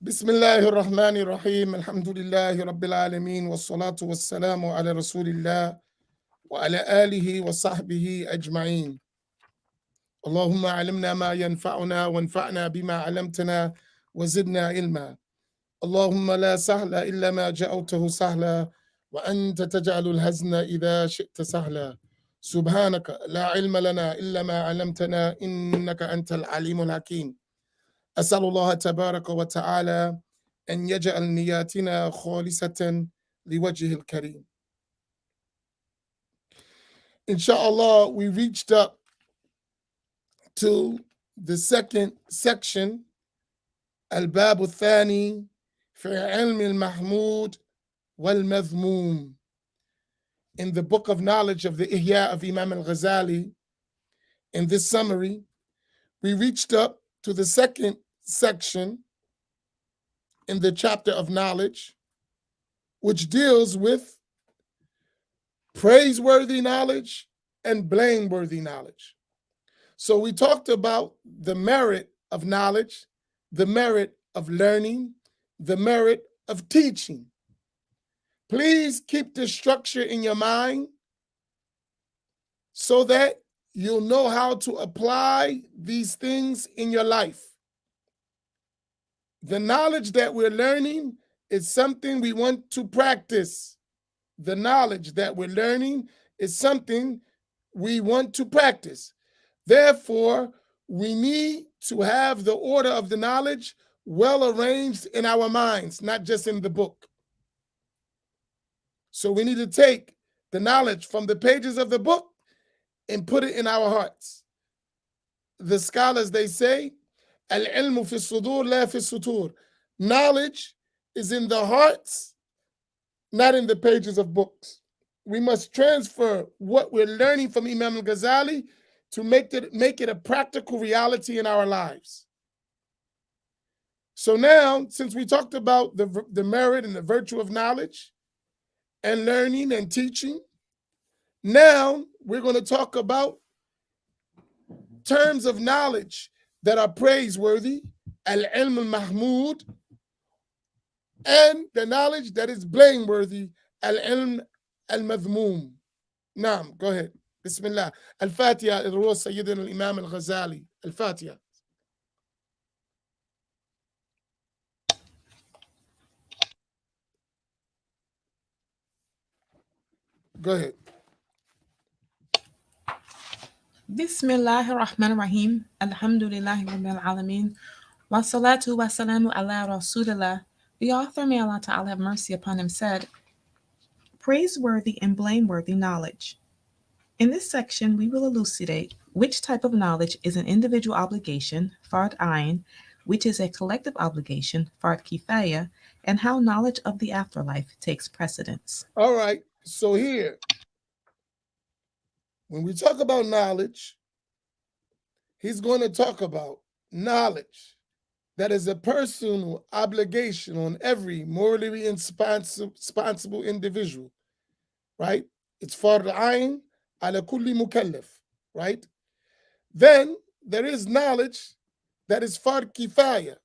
بسم الله الرحمن الرحيم الحمد لله رب العالمين والصلاة والسلام على رسول الله وعلى آله وصحبه أجمعين. اللهم علمنا ما ينفعنا وانفعنا بما علمتنا وزدنا علما. اللهم لا سهل إلا ما جعلته سهلا وأنت تجعل الحزن إذا شئت سهلا. سبحانك لا علم لنا إلا ما علمتنا إنك أنت العليم الحكيم. أسأل الله تبارك وتعالى أن يجعل نياتنا خالصة لوجهه الكريم. Inshallah, we reached up to the second section, الباب الثاني في علم المحمود والمذموم. In the book of knowledge of the Ihya of Imam al-Ghazali, in this summary, we reached up to the second section in the chapter of knowledge, which deals with praiseworthy knowledge and blameworthy knowledge. So we talked about the merit of knowledge, the merit of learning, the merit of teaching. Please keep this structure in your mind so that you'll know how to apply these things in your life. The knowledge that we're learning is something we want to practice. The knowledge that we're learning is something we want to practice. Therefore, we need to have the order of the knowledge well arranged in our minds, not just in the book. So we need to take the knowledge from the pages of the book and put it in our hearts. The scholars, they say, al-ilmu fi sudur la fi sutur. Knowledge is in the hearts, not in the pages of books. We must transfer what we're learning from Imam al-Ghazali to make it a practical reality in our lives. So now, since we talked about the merit and the virtue of knowledge and learning and teaching, now we're going to talk about terms of knowledge that are praiseworthy, al-ilm al-mahmud, and the knowledge that is blameworthy, al-ilm al-madhmoom. Naam, go ahead. Bismillah. Al-Fatiha, al-Ruh Sayyidina al-Imam al-Ghazali. Al-Fatiha. Go ahead. Bismillahir Rahmanir Rahim. Alhamdulillahi Rabbil Alameen. Wa salatu wa salamu ala Rasulillah. The author, may Allah Ta'ala have mercy upon him, said, praiseworthy and blameworthy knowledge. In this section, we will elucidate which type of knowledge is an individual obligation, fard ayn, which is a collective obligation, fard kifaya, and how knowledge of the afterlife takes precedence. All right. So here, when we talk about knowledge, he's going to talk about knowledge that is a personal obligation on every morally responsible individual, right? It's fard ayn ala kulli mukallaf, right? Then there is knowledge that is fard kifaya.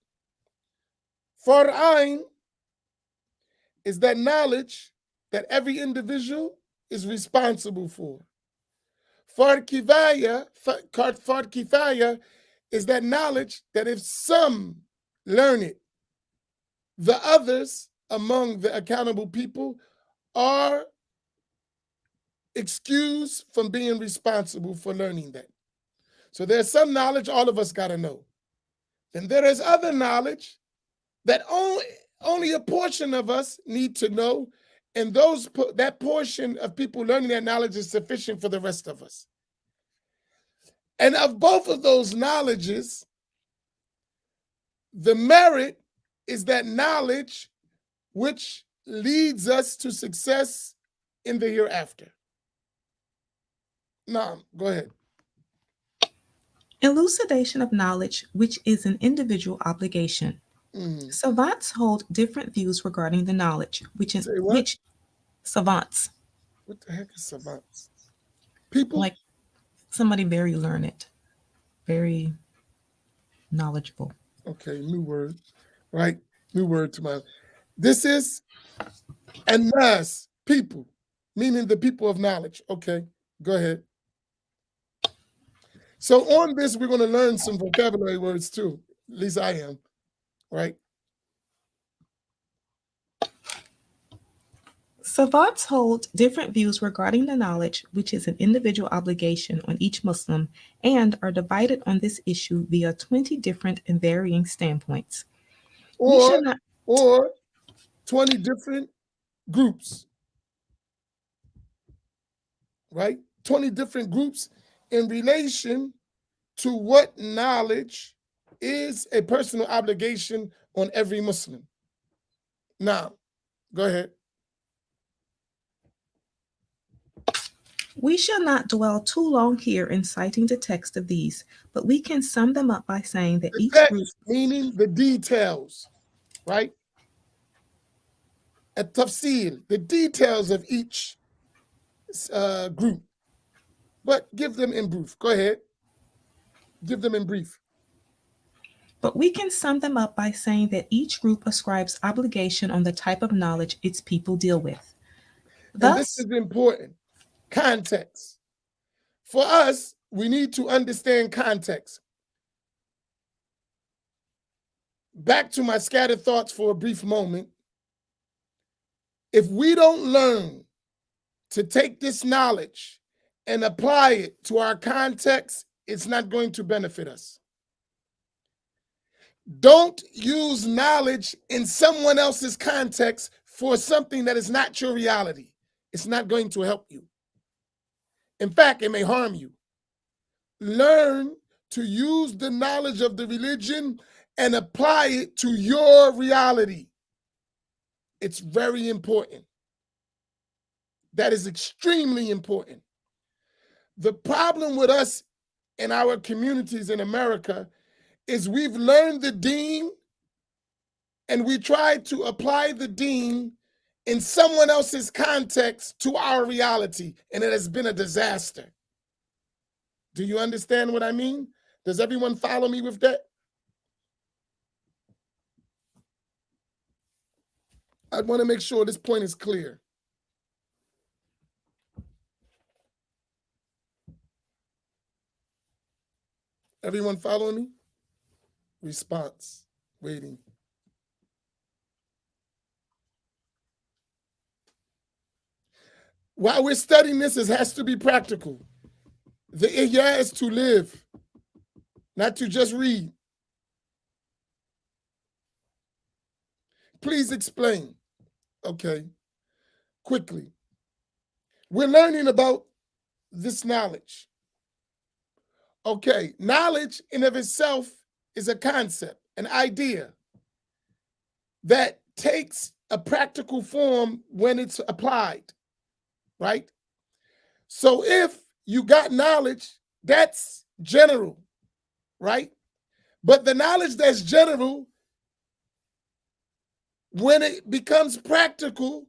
Fard ayn is that knowledge that every individual is responsible for. Fard kifaya is that knowledge that if some learn it, the others among the accountable people are excused from being responsible for learning that. So there's some knowledge all of us got to know. Then there is other knowledge that only a portion of us need to know, and that portion of people learning that knowledge is sufficient for the rest of us. And of both of those knowledges, the merit is that knowledge which leads us to success in the hereafter. Now, go ahead. Elucidation of knowledge, which is an individual obligation. Savants hold different views regarding the knowledge, which savants. What the heck is savants? People? Like somebody very learned, very knowledgeable. Okay, new word, right? New word to my. This is nas, people, meaning the people of knowledge. Okay, go ahead. So on this, we're going to learn some vocabulary words too. At least I am, right? Savants hold different views regarding the knowledge, which is an individual obligation on each Muslim, and are divided on this issue via 20 different and varying standpoints. We should not. Or 20 different groups, right? 20 different groups in relation to what knowledge is a personal obligation on every Muslim. Now, go ahead. We shall not dwell too long here in citing the text of these, but we can sum them up by saying that The each text, group, meaning the details, right? A tafsir, the details of each group. But give them in brief. Go ahead. Give them in brief. but we can sum them up by saying that each group ascribes obligation on the type of knowledge its people deal with. And this Thus, is important. Context. For us, we need to understand context. Back to my scattered thoughts for a brief moment. If we don't learn to take this knowledge and apply it to our context, it's not going to benefit us. Don't use knowledge in someone else's context for something that is not your reality. It's not going to help you. In fact, it may harm you. Learn to use the knowledge of the religion and apply it to your reality. It's very important. That is extremely important. The problem with us in our communities in America is we've learned the deen and we try to apply the deen in someone else's context to our reality, and it has been a disaster. Do you understand what I mean? Does everyone follow me with that? I want to make sure this point is clear. Everyone following me? Response. Waiting. While we're studying this, it has to be practical. The ihya is to live, not to just read. Please explain. Okay, quickly. We're learning about this knowledge. Okay, knowledge in of itself is a concept, an idea that takes a practical form when it's applied, right? So if you got knowledge, that's general, right? But the knowledge that's general, when it becomes practical,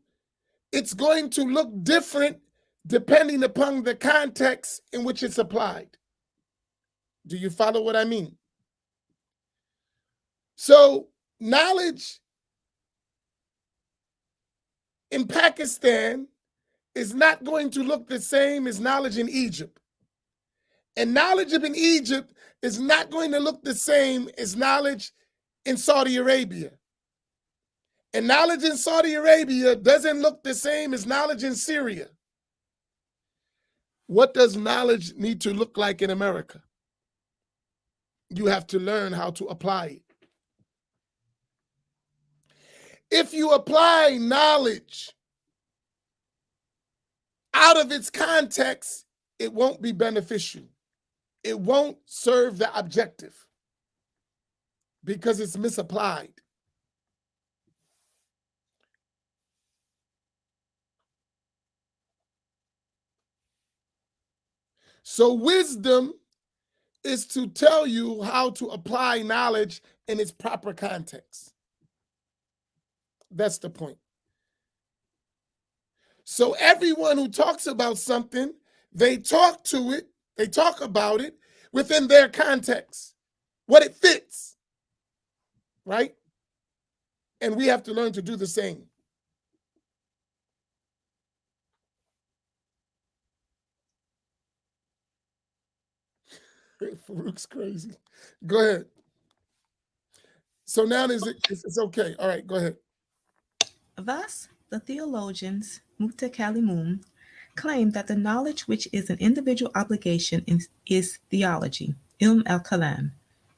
it's going to look different depending upon the context in which it's applied. Do you follow what I mean? So knowledge in Pakistan is not going to look the same as knowledge in Egypt. And knowledge in Egypt is not going to look the same as knowledge in Saudi Arabia. And knowledge in Saudi Arabia doesn't look the same as knowledge in Syria. What does knowledge need to look like in America? You have to learn how to apply it. If you apply knowledge out of its context, it won't be beneficial. It won't serve the objective because it's misapplied. So wisdom is to tell you how to apply knowledge in its proper context. That's the point. So everyone who talks about something, they talk about it within their context, what it fits, right? And we have to learn to do the same. Farouk's crazy. Go ahead. So now it's okay. All right, go ahead. Thus, the theologians Mutakalimun claim that the knowledge which is an individual obligation is theology, ilm al-kalam.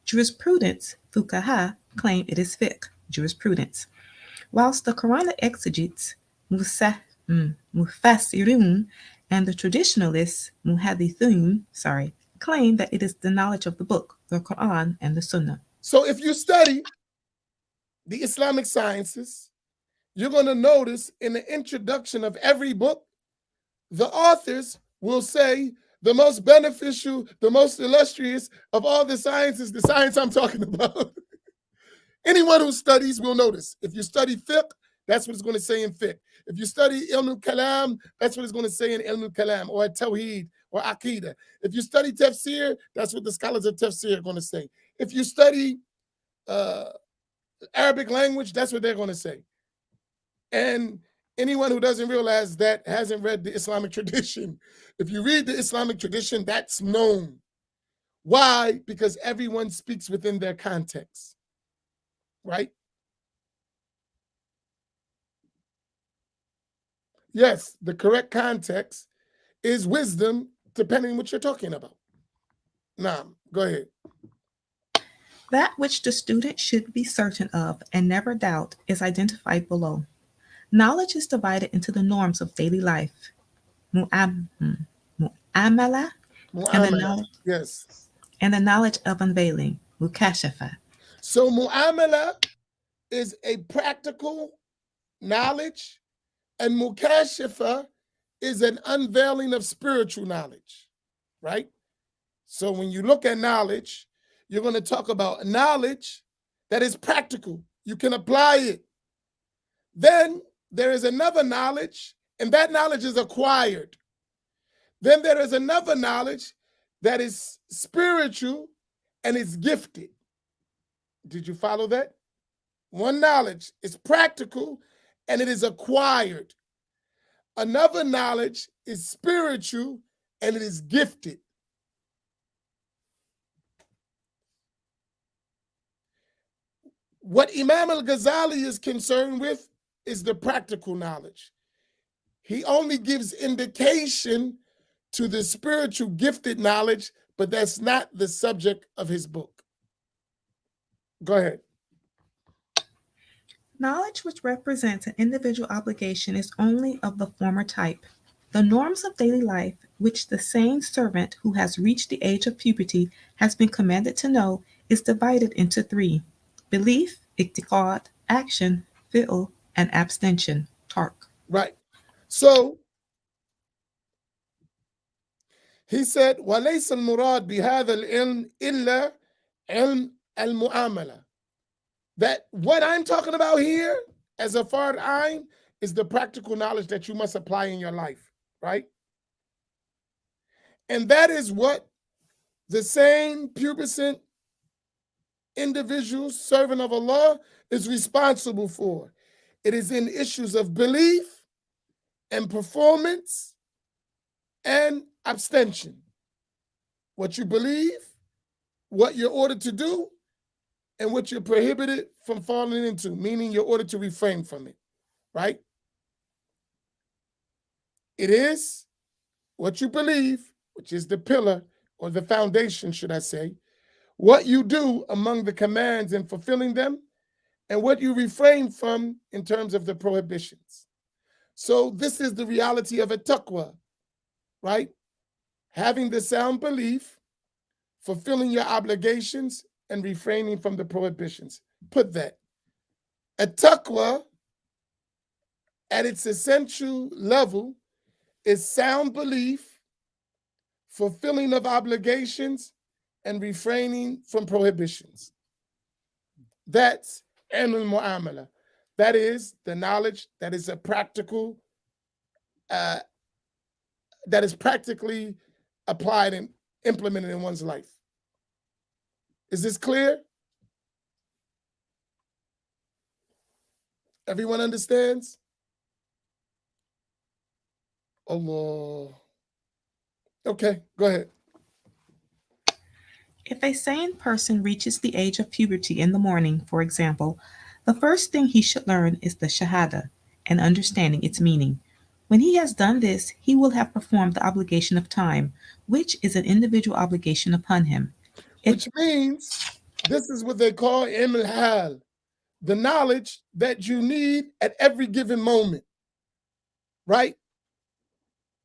Jurisprudence, fuqaha, claim it is fiqh, jurisprudence. Whilst the Quranic exegetes, mufassirun, and the traditionalists, muhadithun, claim that it is the knowledge of the book, the Quran and the Sunnah. So if you study the Islamic sciences, you're going to notice in the introduction of every book, the authors will say the most beneficial, the most illustrious of all the sciences, the science I'm talking about. Anyone who studies will notice. If you study fiqh, that's what it's going to say in fiqh. If you study ilm al-kalam, that's what it's going to say in ilm al-kalam or tawheed or aqidah. If you study tafsir, that's what the scholars of tafsir are going to say. If you study Arabic language, that's what they're going to say. And anyone who doesn't realize that hasn't read the Islamic tradition. If you read the Islamic tradition, that's known. Why? Because everyone speaks within their context, right? Yes, the correct context is wisdom, depending on what you're talking about. Now, go ahead. That which the student should be certain of and never doubt is identified below. Knowledge is divided into the norms of daily life, mu'amala, and the knowledge, yes, and the knowledge of unveiling, mukashafa. So mu'amala is a practical knowledge, and mukashafa is an unveiling of spiritual knowledge, right? So when you look at knowledge, you're going to talk about knowledge that is practical. You can apply it. Then there is another knowledge, and that knowledge is acquired. Then there is another knowledge that is spiritual and is gifted. Did you follow that? One knowledge is practical and it is acquired. Another knowledge is spiritual and it is gifted. What Imam al-Ghazali is concerned with is the practical knowledge. He only gives indication to the spiritual gifted knowledge, but that's not the subject of his book. Go ahead. Knowledge which represents an individual obligation is only of the former type. The norms of daily life, which the sane servant who has reached the age of puberty has been commanded to know, is divided into three: belief, iktiqad, action, fi'l, and abstention, tark. Right. So he said, وَلَيْسَ الْمُرَادْ بِهَذَا الْعِلْمِ إِلَّا عِلْمِ الْمُعَامَلَةِ. That what I'm talking about here as a fard ayn is the practical knowledge that you must apply in your life, right? And that is what the same pubescent individual, servant of Allah, is responsible for. It is in issues of belief and performance and abstention. What you believe, what you're ordered to do, and what you're prohibited from falling into, meaning you're ordered to refrain from it, right? It is what you believe, which is the pillar or the foundation, should I say, what you do among the commands and fulfilling them, and what you refrain from in terms of the prohibitions. So this is the reality of a taqwa, right? Having the sound belief, fulfilling your obligations, and refraining from the prohibitions. Put that. A taqwa, at its essential level, is sound belief, fulfilling of obligations, and refraining from prohibitions. That's ilm al-mu'amala. That is the knowledge that is a practical, that is practically applied and implemented in one's life. Is this clear? Everyone understands? Allah. Okay, go ahead. If a sane person reaches the age of puberty in the morning, for example, the first thing he should learn is the Shahada and understanding its meaning. When he has done this, he will have performed the obligation of time, which is an individual obligation upon him. Which means this is what they call ilm al-hal, the knowledge that you need at every given moment, right?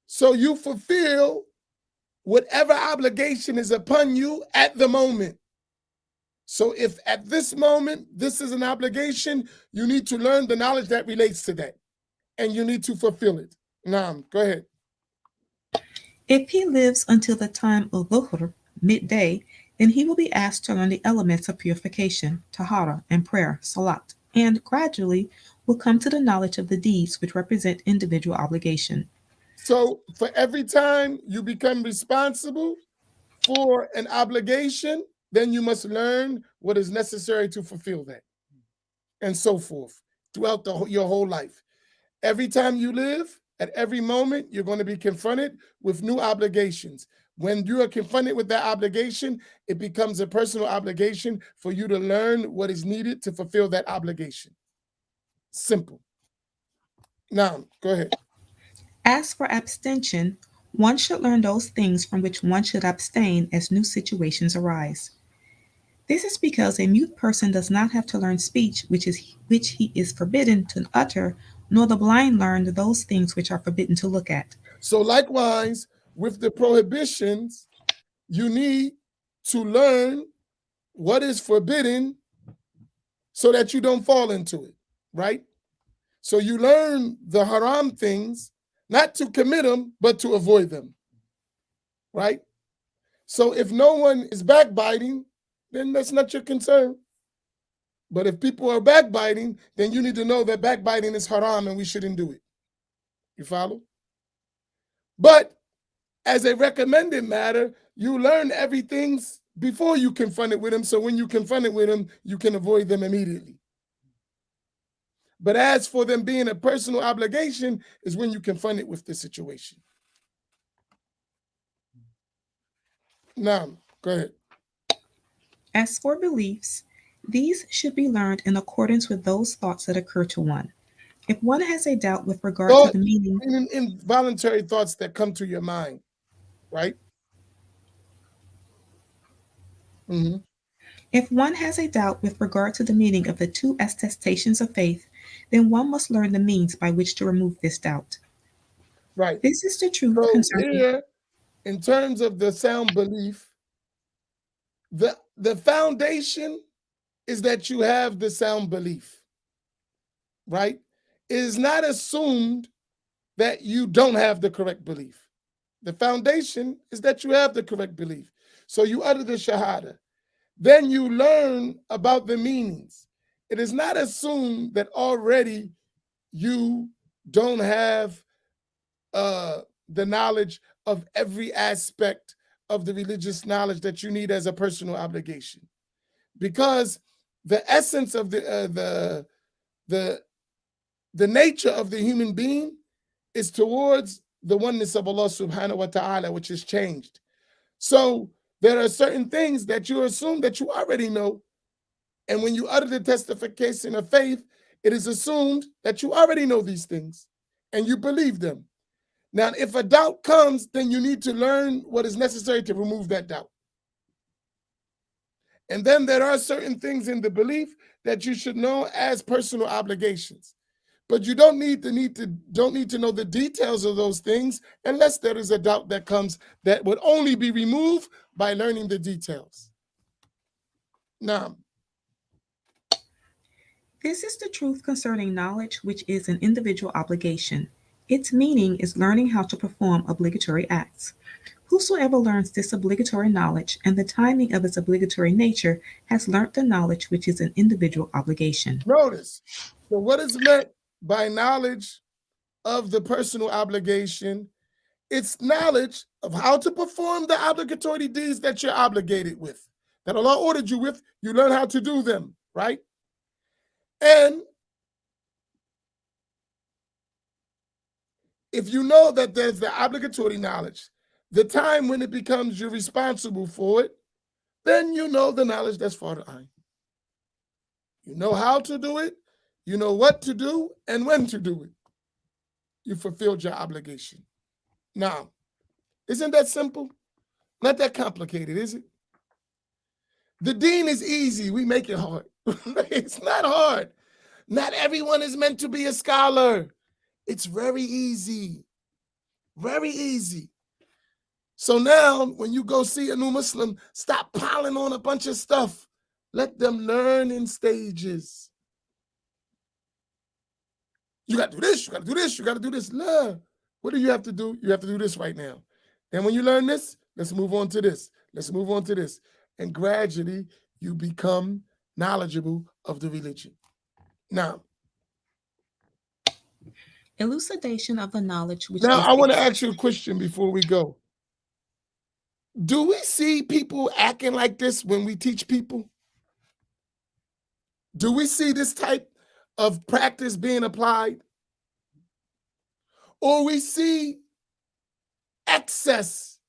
So you fulfill whatever obligation is upon you at the moment. So if at this moment this is an obligation, you need to learn the knowledge that relates to that, and you need to fulfill it. Naam, go ahead. If he lives until the time of dhuhr, midday, then he will be asked to learn the elements of purification, tahara, and prayer, salat, and gradually will come to the knowledge of the deeds which represent individual obligation. So for every time you become responsible for an obligation, then you must learn what is necessary to fulfill that, and so forth throughout your whole life. Every time you live, at every moment, you're going to be confronted with new obligations. When you are confronted with that obligation, it becomes a personal obligation for you to learn what is needed to fulfill that obligation. Simple. Now, go ahead. As for abstention, one should learn those things from which one should abstain as new situations arise. This is because a mute person does not have to learn speech which he is forbidden to utter, nor the blind learn those things which are forbidden to look at. So likewise, with the prohibitions, you need to learn what is forbidden so that you don't fall into it, right? So you learn the haram things, not to commit them, but to avoid them, right? So if no one is backbiting, then that's not your concern. But if people are backbiting, then you need to know that backbiting is haram and we shouldn't do it. You follow? But as a recommended matter, you learn everything before you confront it with them. So when you confront it with them, you can avoid them immediately. But as for them being a personal obligation, is when you confront it with the situation. Now, go ahead. As for beliefs, these should be learned in accordance with those thoughts that occur to one. If one has a doubt with regard to the meaning, involuntary thoughts that come to your mind, right? Mm-hmm. If one has a doubt with regard to the meaning of the two attestations of faith, then one must learn the means by which to remove this doubt. Right. This is the truth So concerning. here, in terms of the sound belief, the foundation is that you have the sound belief, right? It is not assumed that you don't have the correct belief. The foundation is that you have the correct belief. So you utter the shahada. Then you learn about the meanings. It is not assumed that already you don't have the knowledge of every aspect of the religious knowledge that you need as a personal obligation, because the essence of the nature of the human being is towards the oneness of Allah subhanahu wa ta'ala, which is changed. So there are certain things that you assume that you already know. And when you utter the testification of faith, it is assumed that you already know these things and you believe them. Now, if a doubt comes, then you need to learn what is necessary to remove that doubt. And then there are certain things in the belief that you should know as personal obligations. But you don't need to know the details of those things unless there is a doubt that comes that would only be removed by learning the details. Now, This is the truth concerning knowledge, which is an individual obligation. Its meaning is learning how to perform obligatory acts. Whosoever learns this obligatory knowledge and the timing of its obligatory nature has learnt the knowledge which is an individual obligation. Notice, so what is meant by knowledge of the personal obligation? It's knowledge of how to perform the obligatory deeds that you're obligated with, that Allah ordered you with. You learn how to do them, right? And If you know that there's the obligatory knowledge, the time when it becomes you're responsible for it, then you know the knowledge that's Fard Ain. You know how to do it, you know what to do, and when to do it. You fulfilled your obligation. Now, isn't that simple? Not that complicated, is it? The deen is easy. We make it hard. It's not hard. Not everyone is meant to be a scholar. It's very easy. Very easy. So now, when you go see a new Muslim, stop piling on a bunch of stuff. Let them learn in stages. You got to do this, you got to do this, you got to do this. Learn. What do you have to do? You have to do this right now. Then when you learn this, let's move on to this. Let's move on to this. And gradually, you become knowledgeable of the religion. Now, Elucidation of the knowledge which now is I want to ask you a question before we go. Do we see people acting like this when we teach people? Do we see this type of practice being applied? Or we see excess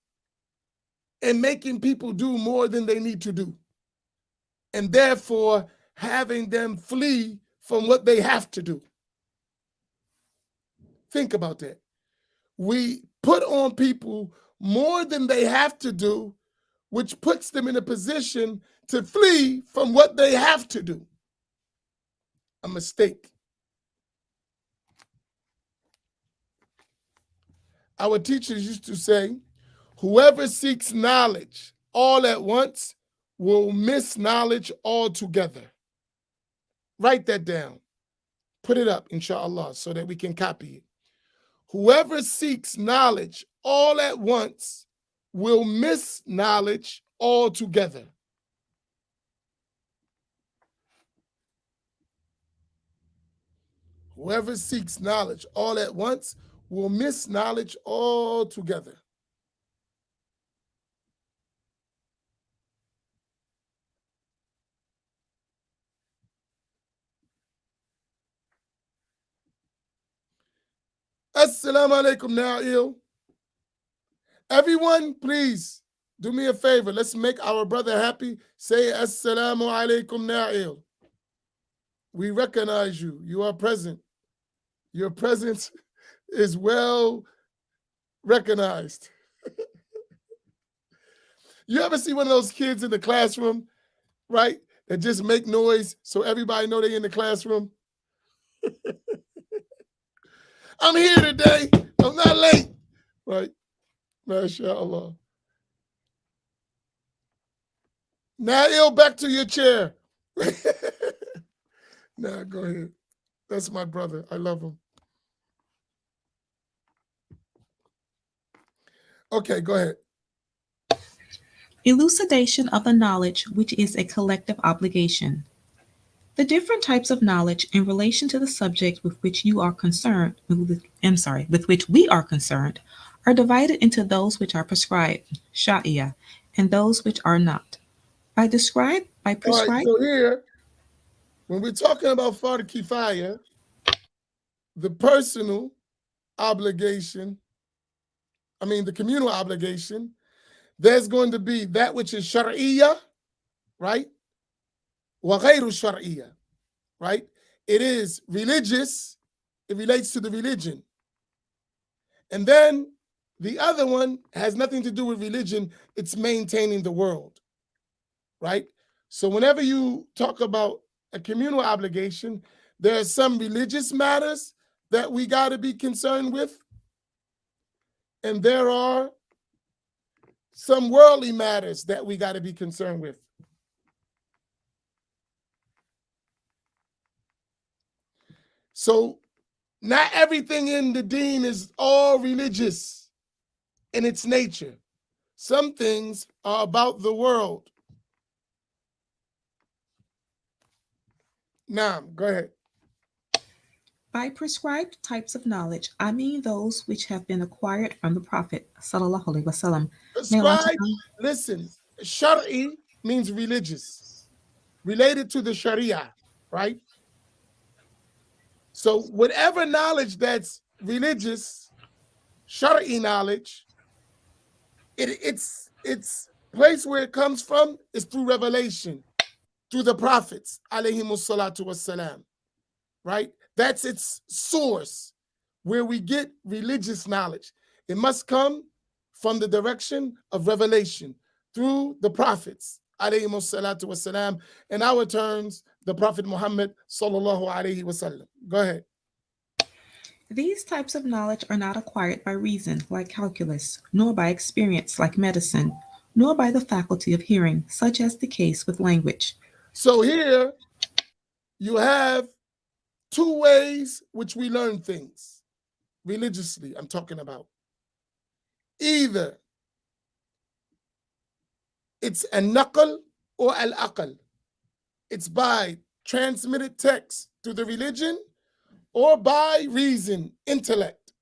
in making people do more than they need to do, and therefore having them flee from what they have to do? Think about that. We put on people more than they have to do, which puts them in a position to flee from what they have to do. A mistake. Our teachers used to say, whoever seeks knowledge all at once will miss knowledge altogether. Write that down. Put it up, inshallah, so that we can copy it. Whoever seeks knowledge all at once will miss knowledge altogether. Whoever seeks knowledge all at once will miss knowledge altogether. Assalamu alaikum, Na'il. Everyone, please do me a favor. Let's make our brother happy. Say Assalamu alaikum, Na'il. We recognize you. You are present. Your presence is well recognized. You ever see one of those kids in the classroom, right, that just make noise so everybody know they're in the classroom? I'm here today. I'm not late. Right? MashaAllah. Nail, back to your chair. Nah, go ahead. That's my brother. I love him. Okay, go ahead. elucidation of the knowledge which is a collective obligation. The different types of knowledge in relation to the subject with which you are concerned, with which we are concerned, are divided into those which are prescribed, sharia, and those which are not. By prescribed, All right, so here, when we're talking about Fard Kifaya, the personal obligation, the communal obligation, there's going to be that which is shar'iyya, right? Wa ghayru shar'iyya, right? It is religious, it relates to the religion. And then the other one has nothing to do with religion, it's maintaining the world, right? So whenever you talk about a communal obligation, there are some religious matters that we got to be concerned with, and there are some worldly matters that we got to be concerned with. So not everything in the deen is all religious in its nature. Some things are about the world. Now, go ahead. By prescribed types of knowledge, I mean those which have been acquired from the Prophet sallallahu alaihi wasallam. Prescribed, listen, Shari means religious, related to the Sharia, right? So whatever knowledge that's religious, Shar'i knowledge, its place where it comes from is through revelation, through the prophets, alayhimus salatu wassalam, right? That's its source, where we get religious knowledge. It must come from the direction of revelation through the prophets, alayhimus salatu wassalam. In our terms, the Prophet Muhammad sallallahu alayhi wasallam. Go ahead. These types of knowledge are not acquired by reason, like calculus, nor by experience, like medicine, nor by the faculty of hearing, such as the case with language. So here you have two ways which we learn things religiously, I'm talking about. Either it's an-naql or al-aql. It's by transmitted text through the religion or by reason, intellect.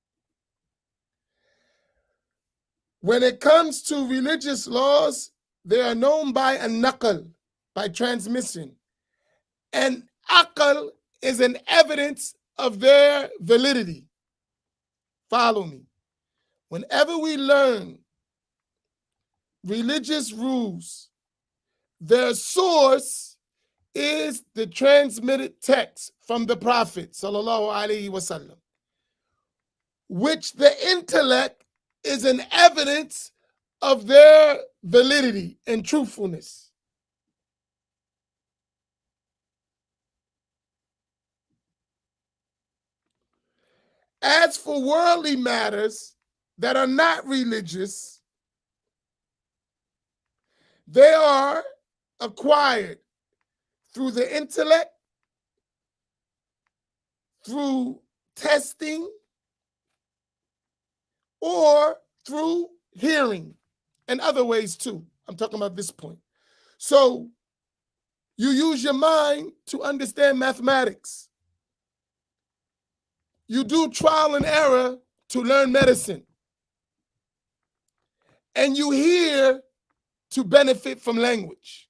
When it comes to religious laws, they are known by an-naql, by transmission. And aql is an evidence of their validity. Follow me. Whenever we learn religious rules, their source is the transmitted text from the Prophet sallallahu alaihi wasallam, which the intellect is an evidence of their validity and truthfulness. As for worldly matters that are not religious, they are acquired through the intellect, through testing, or through hearing, and other ways too. I'm talking about this point. So you use your mind to understand mathematics. You do trial and error to learn medicine. And you hear to benefit from language.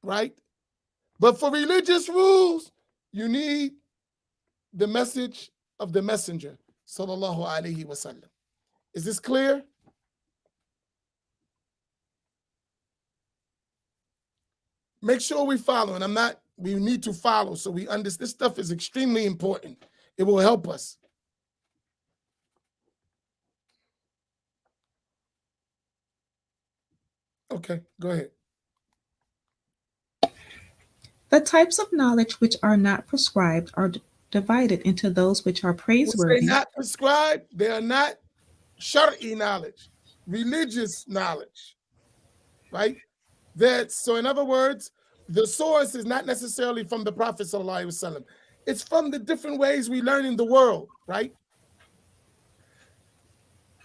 Right? But for religious rules, you need the message of the messenger, sallallahu alaihi wasallam. Is this clear? Make sure we follow, and we need to follow so we understand. This stuff is extremely important. It will help us. Okay, go ahead. The types of knowledge which are not prescribed are divided into those which are praiseworthy. They're not prescribed, they are not shar'i knowledge, religious knowledge, right? So in other words, the source is not necessarily from the Prophet sallallahu alaihi wasallam. It's from the different ways we learn in the world, right?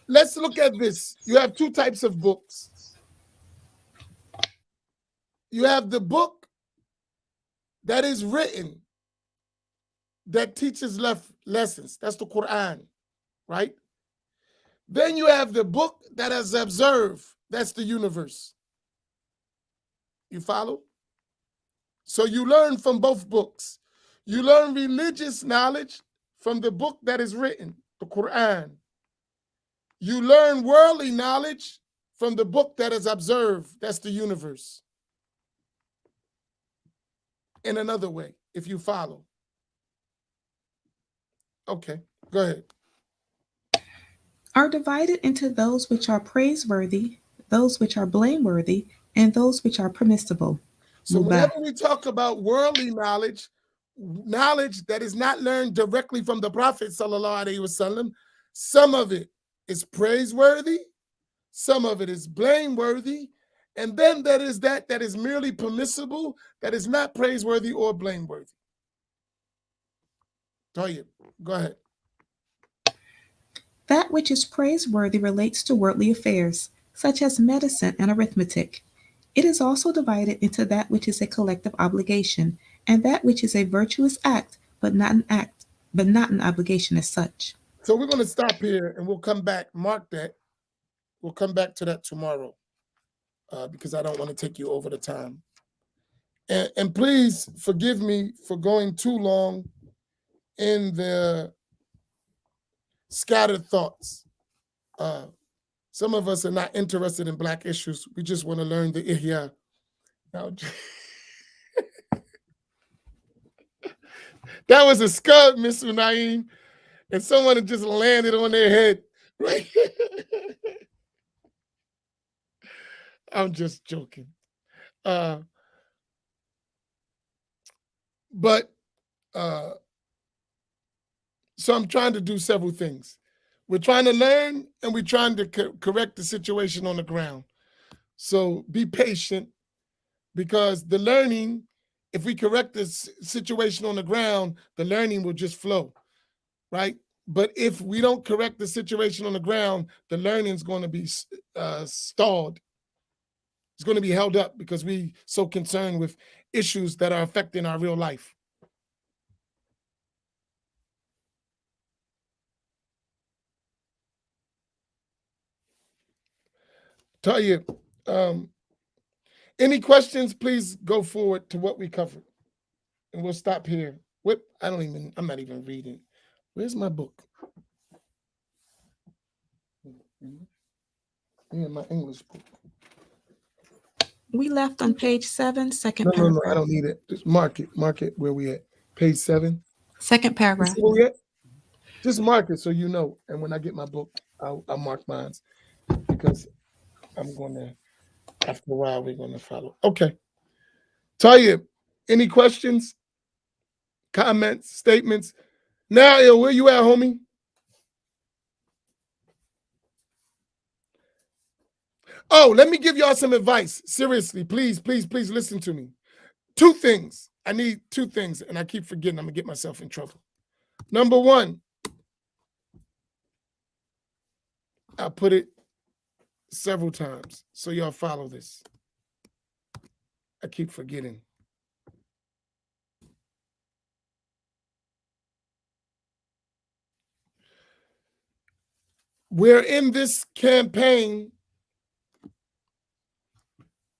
Let's look at this. You have two types of books. You have the book that is written that teaches lessons. That's the Quran, right? Then you have the book that is observed. That's the universe. You follow? So you learn from both books. You learn religious knowledge from the book that is written, the Quran. You learn worldly knowledge from the book that is observed. That's the universe. In another way, if you follow. Okay, go ahead. Are divided into those which are praiseworthy, those which are blameworthy, and those which are permissible. So whenever we talk about worldly knowledge, knowledge that is not learned directly from the Prophet sallallahu alaihi wasallam, some of it is praiseworthy, some of it is blameworthy, and then there is that is merely permissible, that is not praiseworthy or blameworthy. Go ahead. That which is praiseworthy relates to worldly affairs, such as medicine and arithmetic. It is also divided into that which is a collective obligation, and that which is a virtuous act, but not an obligation as such. So we're going to stop here and we'll come back. Mark that. We'll come back to that tomorrow because I don't want to take you over the time. And please forgive me for going too long in the scattered thoughts. Some of us are not interested in Black issues. We just want to learn the Ihya. Now, that was a scud, Mr. Naeem, and someone had just landed on their head. Right? I'm just joking. But so I'm trying to do several things. We're trying to learn and we're trying to correct the situation on the ground. So be patient, because the learning, if we correct the situation on the ground, the learning will just flow, right? But if we don't correct the situation on the ground, the learning is going to be stalled. It's going to be held up because we're so concerned with issues that are affecting our real life. Tell you, any questions, please go forward to what we covered. And we'll stop here. I'm not even reading. Where's my book? Yeah, my English book. We left on page 7, second No, paragraph. I don't need it. Just mark it where we at. Page 7. Second paragraph. Where we at? Just mark it so you know. And when I get my book, I'll mark mine, because I'm going to, after a while, we're going to follow. Okay. Tayyip, any questions, comments, statements? Now, where you at, homie? Oh, let me give y'all some advice. Seriously, please listen to me. 2 things. I need 2 things, and I keep forgetting. I'm going to get myself in trouble. Number 1, I'll put it several times so y'all follow this. I keep forgetting. We're in this campaign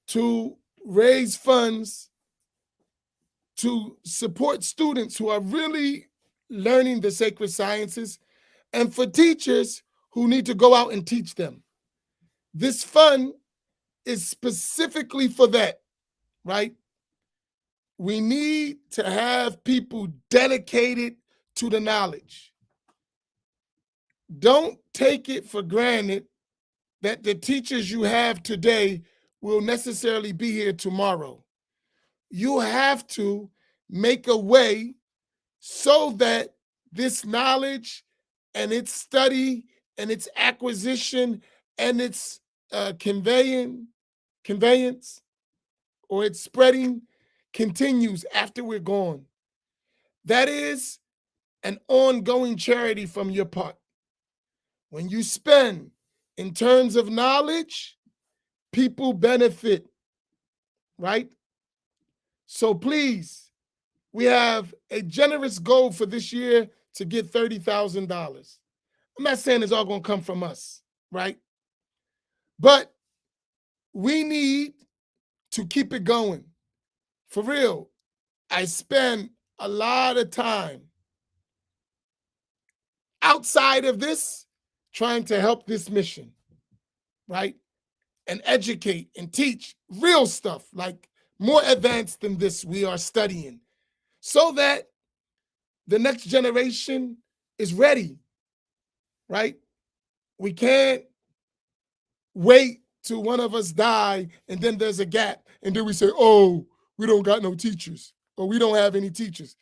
to raise funds to support students who are really learning the sacred sciences, and for teachers who need to go out and teach them. This fund is specifically for that, right? We need to have people dedicated to the knowledge. Don't take it for granted that the teachers you have today will necessarily be here tomorrow. You have to make a way so that this knowledge and its study and its acquisition and its conveyance or its spreading continues after we're gone. That is an ongoing charity from your part. When you spend in terms of knowledge, people benefit, right? So please, we have a generous goal for this year to get $30,000. I'm not saying it's all going to come from us, right? But we need to keep it going. For real, I spend a lot of time outside of this trying to help this mission, right? And educate and teach real stuff, like more advanced than this we are studying, so that the next generation is ready, right? We can't wait till one of us die and then there's a gap and then we say, oh, we don't got no teachers or we don't have any teachers.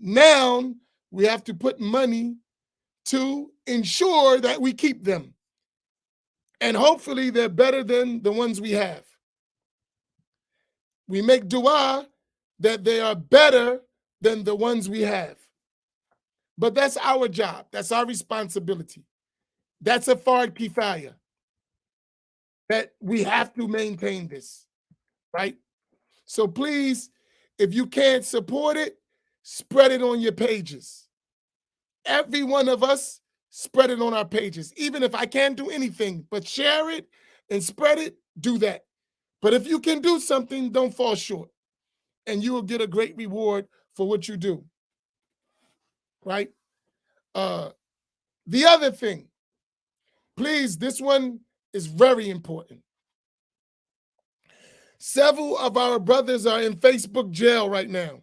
Now we have to put money to ensure that we keep them. And hopefully they're better than the ones we have. We make dua that they are better than the ones we have. But that's our job. That's our responsibility. That's a fard kifaya. That we have to maintain this, right? So please, if you can't support it, spread it on your pages. Every one of us, spread it on our pages. Even if I can't do anything, but share it and spread it, do that. But if you can do something, don't fall short. And you will get a great reward for what you do, right? The other thing, please, this one is very important. Several of our brothers are in Facebook jail right now.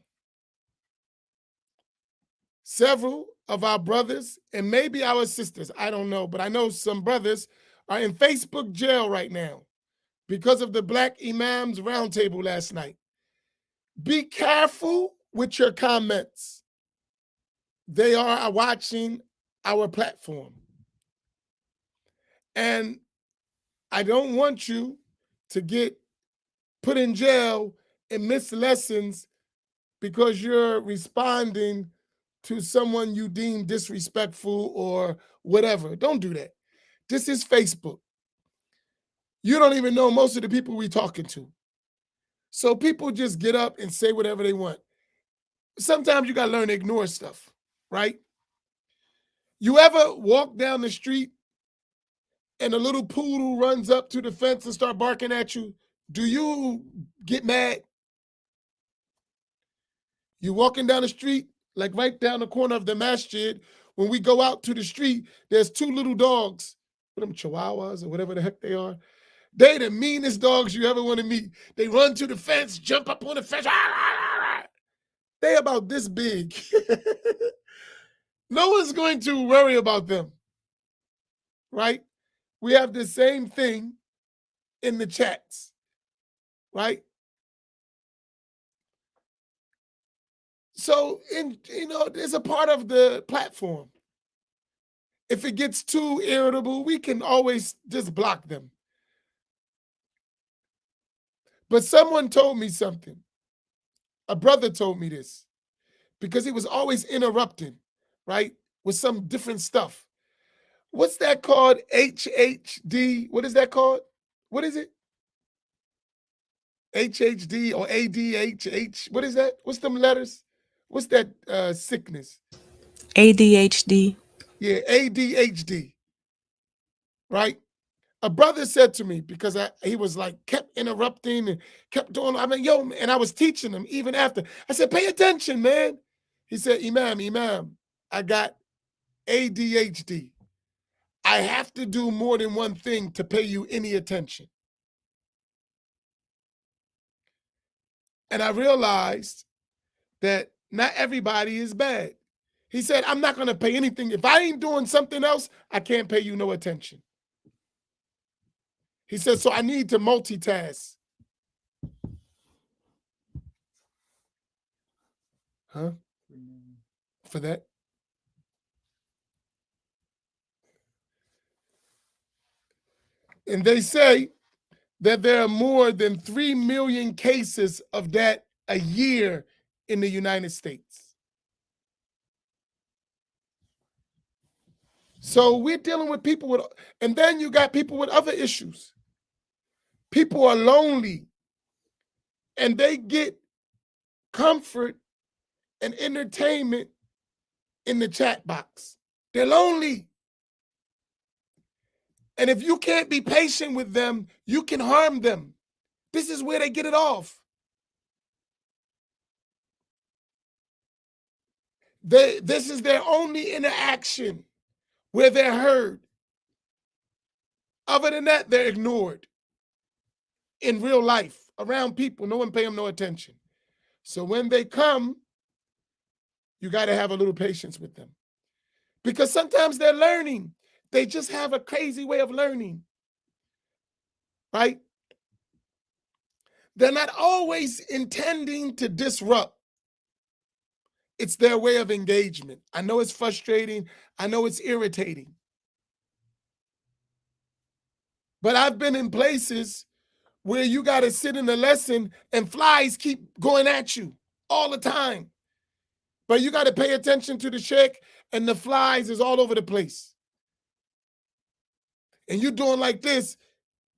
Several of our brothers, and maybe our sisters, I don't know, but I know some brothers are in Facebook jail right now because of the Black Imams Roundtable last night. Be careful with your comments. They are watching our platform. And I don't want you to get put in jail and miss lessons because you're responding to someone you deem disrespectful or whatever. Don't do that. This is Facebook. You don't even know most of the people we're talking to. So people just get up and say whatever they want. Sometimes you got to learn to ignore stuff, right? You ever walk down the street and a little poodle runs up to the fence and start barking at you? Do you get mad? You walking down the street, like right down the corner of the masjid, when we go out to the street, there's two little dogs, them chihuahuas or whatever the heck they are. They the meanest dogs you ever want to meet. They run to the fence, jump up on the fence. They about this big. No one's going to worry about them, right? We have the same thing in the chats, right? So, it's a part of the platform. If it gets too irritable, we can always just block them. But someone told me something. A brother told me this because he was always interrupting, right, with some different stuff. What's that called? HHD. What is that called? What is it? HHD or ADHH. What is that? What's them letters? What's that sickness? ADHD. Yeah, ADHD. Right? A brother said to me, because he was like, kept interrupting and kept doing, and I was teaching him even after. I said, pay attention, man. He said, Imam, I got ADHD. I have to do more than one thing to pay you any attention. And I realized that not everybody is bad. He said, I'm not going to pay anything. If I ain't doing something else, I can't pay you no attention. He said, so I need to multitask. Huh? For that? And they say that there are more than 3 million cases of that a year in the United States. So we're dealing with people with, and then you got people with other issues. People are lonely and they get comfort and entertainment in the chat box. They're lonely. And if you can't be patient with them, you can harm them. This is where they get it off. This is their only interaction where they're heard. Other than that, they're ignored. In real life, around people, no one pay them no attention. So when they come, you got to have a little patience with them. Because sometimes they're learning. They just have a crazy way of learning, right? They're not always intending to disrupt. It's their way of engagement. I know it's frustrating. I know it's irritating. But I've been in places where you got to sit in the lesson and flies keep going at you all the time. But you got to pay attention to the sheikh and the flies is all over the place. And you're doing like this,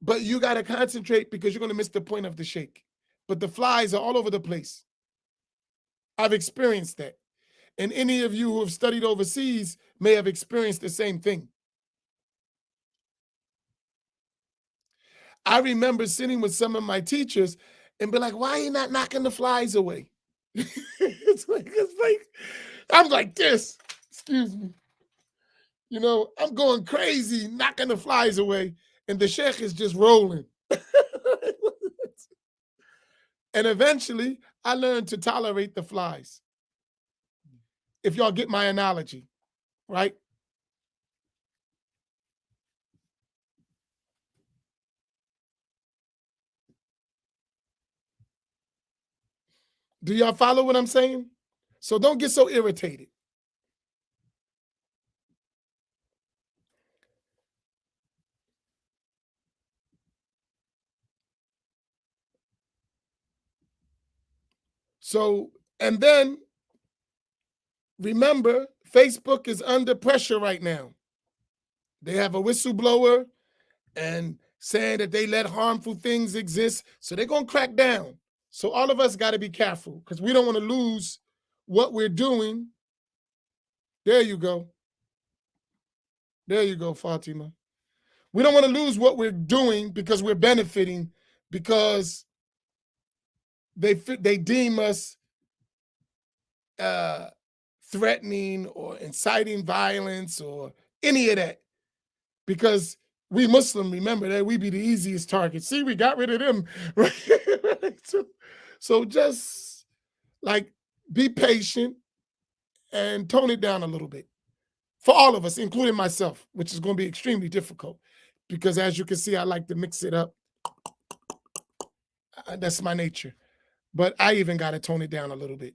but you got to concentrate because you're going to miss the point of the sheikh. But the flies are all over the place. I've experienced that. And any of you who have studied overseas may have experienced the same thing. I remember sitting with some of my teachers and be like, why are you not knocking the flies away? it's like, I'm like this. Excuse me. I'm going crazy, knocking the flies away, and the sheikh is just rolling. And eventually, I learned to tolerate the flies. If y'all get my analogy, right? Do y'all follow what I'm saying? So don't get so irritated. So, and then remember, Facebook is under pressure right now. They have a whistleblower and saying that they let harmful things exist. So they're going to crack down. So all of us got to be careful because we don't want to lose what we're doing. There you go. There you go, Fatima. We don't want to lose what we're doing because we're benefiting because they deem us threatening or inciting violence or any of that. Because we Muslim, remember that we be the easiest target. See, we got rid of them. Right? So just like be patient and tone it down a little bit for all of us, including myself, which is going to be extremely difficult because as you can see, I like to mix it up. That's my nature. But I even got to tone it down a little bit,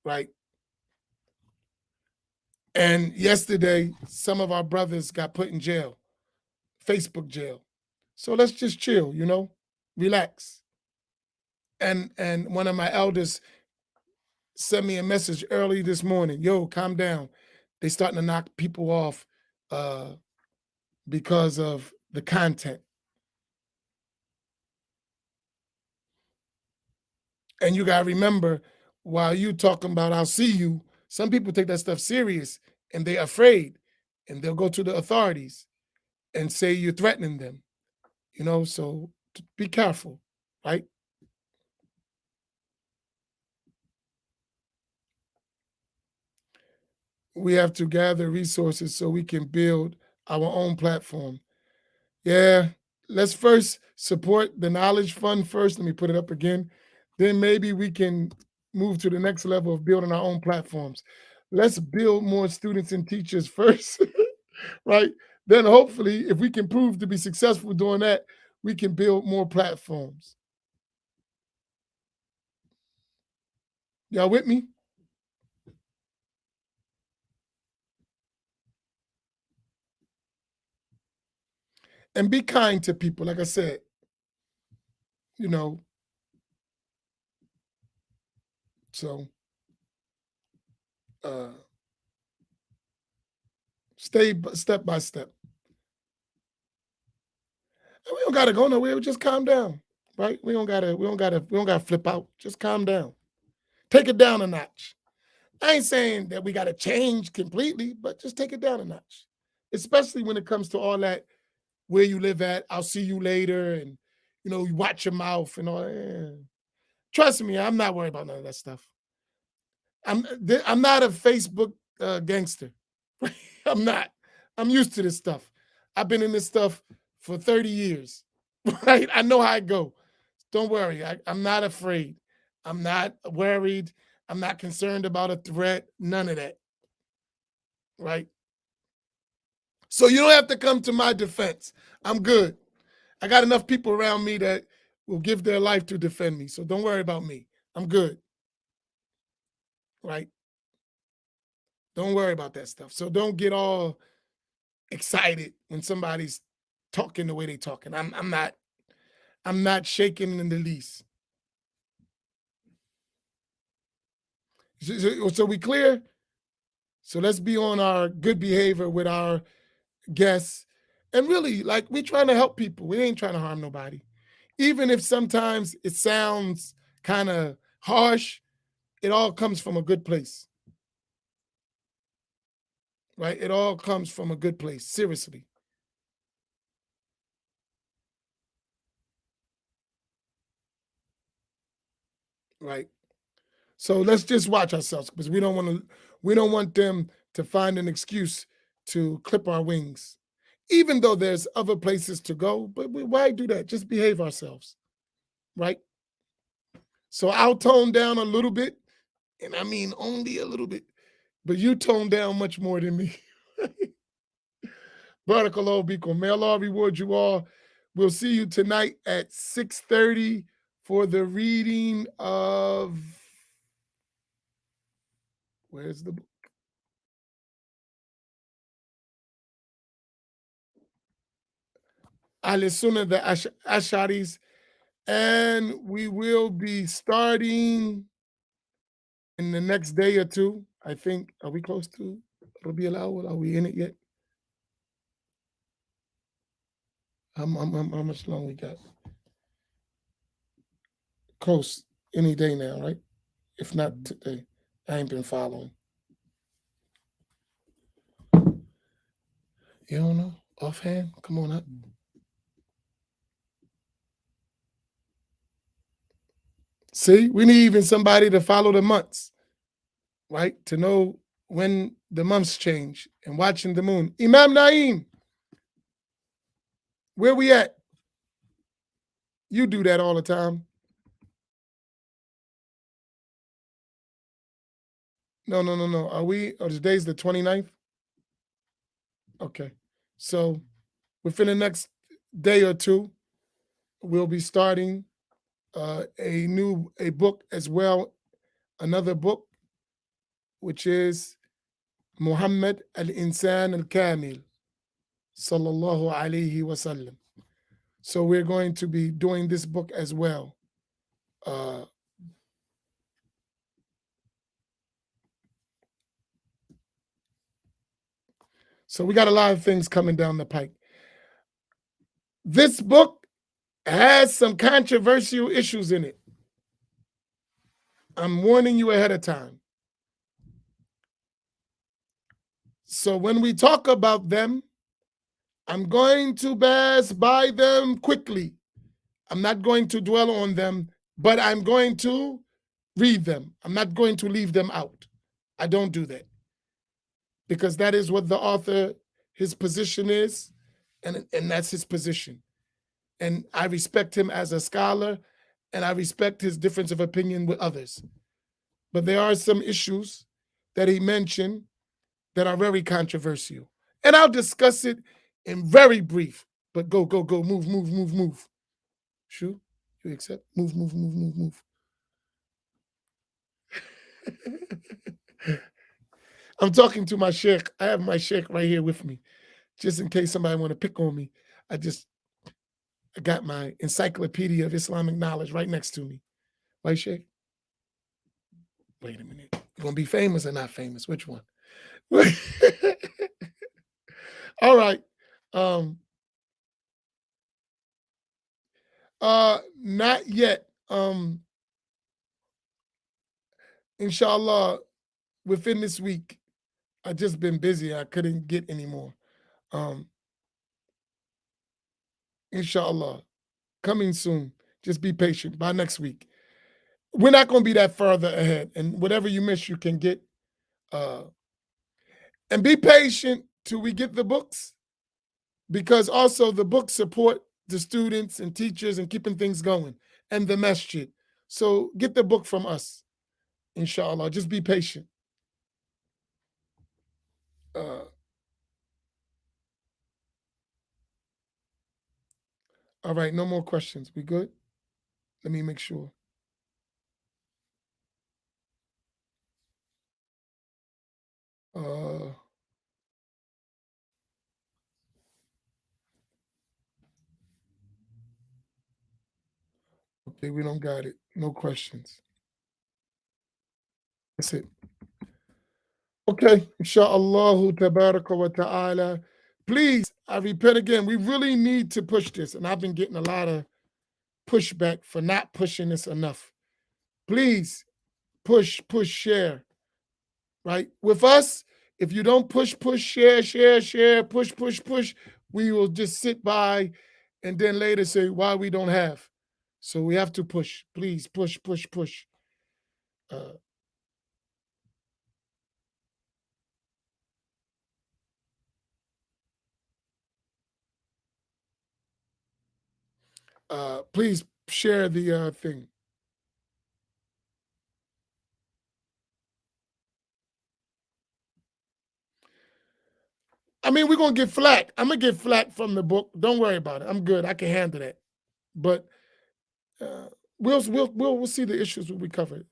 right? And yesterday, some of our brothers got put in jail, Facebook jail. So let's just chill, relax. And one of my elders sent me a message early this morning. Yo, calm down. They starting to knock people off because of the content. And you gotta remember, while you talking about I'll see you, some people take that stuff serious and they're afraid and they'll go to the authorities and say you're threatening them. So be careful, right? We have to gather resources so we can build our own platform. Yeah, let's first support the Knowledge Fund first. Let me put it up again. Then maybe we can move to the next level of building our own platforms. Let's build more students and teachers first, right? Then hopefully, if we can prove to be successful doing that, we can build more platforms. Y'all with me? And be kind to people. Like I said, you know, so uh, step by step. And we don't gotta go nowhere. We just calm down, right? We don't gotta flip out. Just calm down. Take it down a notch. I ain't saying that we gotta change completely, but just take it down a notch. Especially when it comes to all that where you live at, I'll see you later, and you watch your mouth and all that. Trust me, I'm not worried about none of that stuff. I'm not a Facebook gangster. I'm not. I'm used to this stuff. I've been in this stuff for 30 years. Right? I know how I go. Don't worry. I'm not afraid. I'm not worried. I'm not concerned about a threat. None of that. Right? So you don't have to come to my defense. I'm good. I got enough people around me that will give their life to defend me. So don't worry about me. I'm good. Right? Don't worry about that stuff. So don't get all excited when somebody's talking the way they talking. I'm not shaking in the least. So we clear? So let's be on our good behavior with our guests. And really, like, we trying to help people. We ain't trying to harm nobody. Even if sometimes it sounds kind of harsh, it all comes from a good place. Right? It all comes from a good place. Seriously. Right? So let's just watch ourselves because we don't want them to find an excuse to clip our wings, even though there's other places to go. But why do that? Just behave ourselves, right? So I'll tone down a little bit, and I mean only a little bit, but you tone down much more than me. Barakallahu bikum. May Allah reward you all. We'll see you tonight at 6:30 for the reading of, where's the book? Ahl Sunnah, the Asharis, and we will be starting in the next day or two. I think, are we close to Rabi al-Awwal? Are we in it yet? How much long we got? Close any day now, right? If not today. I ain't been following. You don't know? Offhand? Come on up. See, we need even somebody to follow the months, right? To know when the months change and watching the moon. Imam Naeem, where we at? You do that all the time. No. Are we, today's the 29th? Okay. So within the next day or two, we'll be starting a book as well, another book, which is Muhammad al-Insan al-Kamil, sallallahu alayhi wasallam. So we're going to be doing this book as well. So we got a lot of things coming down the pike. This book has some controversial issues in it. I'm warning you ahead of time. So when we talk about them, I'm going to pass by them quickly. I'm not going to dwell on them, but I'm going to read them. I'm not going to leave them out. I don't do that, because that is what the author, his position is, and that's his position. And I respect him as a scholar, and I respect his difference of opinion with others. But there are some issues that he mentioned that are very controversial. And I'll discuss it in very brief, but go, move. Sure, you accept? Move. I'm talking to my sheikh. I have my sheikh right here with me, just in case somebody want to pick on me. I got my encyclopedia of Islamic knowledge right next to me. Right, sheikh? Wait a minute. You want to be famous or not famous? Which one? All right. Not yet. Inshallah, within this week. I just been busy. I couldn't get any more. Inshallah, coming soon. Just be patient. By next week. We're not going to be that further ahead. And whatever you miss, you can get. And be patient till we get the books, because also the books support the students and teachers and keeping things going, and the masjid. So get the book from us, inshallah. Just be patient. All right, no more questions. We good? Let me make sure. Okay, we don't got it. No questions. That's it. Okay, inshallah, tabaraka wa ta'ala. Please, I repent again. We really need to push this, and I've been getting a lot of pushback for not pushing this enough. Please, push, share, right? With us, if you don't push, share, push, we will just sit by and then later say why we don't have. So we have to push. Please, push. Please share the thing. I mean, we're gonna get flack. I'm gonna get flack from the book. Don't worry about it. I'm good. I can handle that. But we'll see the issues we cover.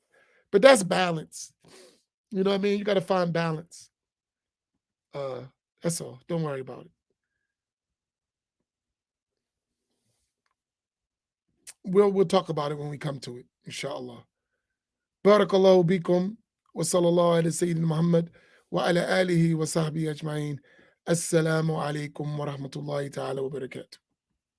But that's balance. You know what I mean? You got to find balance. That's all. Don't worry about it. We'll talk about it when we come to it, inshallah. Barakallahu bikum wa sallallahu ala Sayyidina Muhammad wa ala alihi wa sahbihi ajma'in. Assalamu alaikum wa rahmatullahi ta'ala wa barakatuh.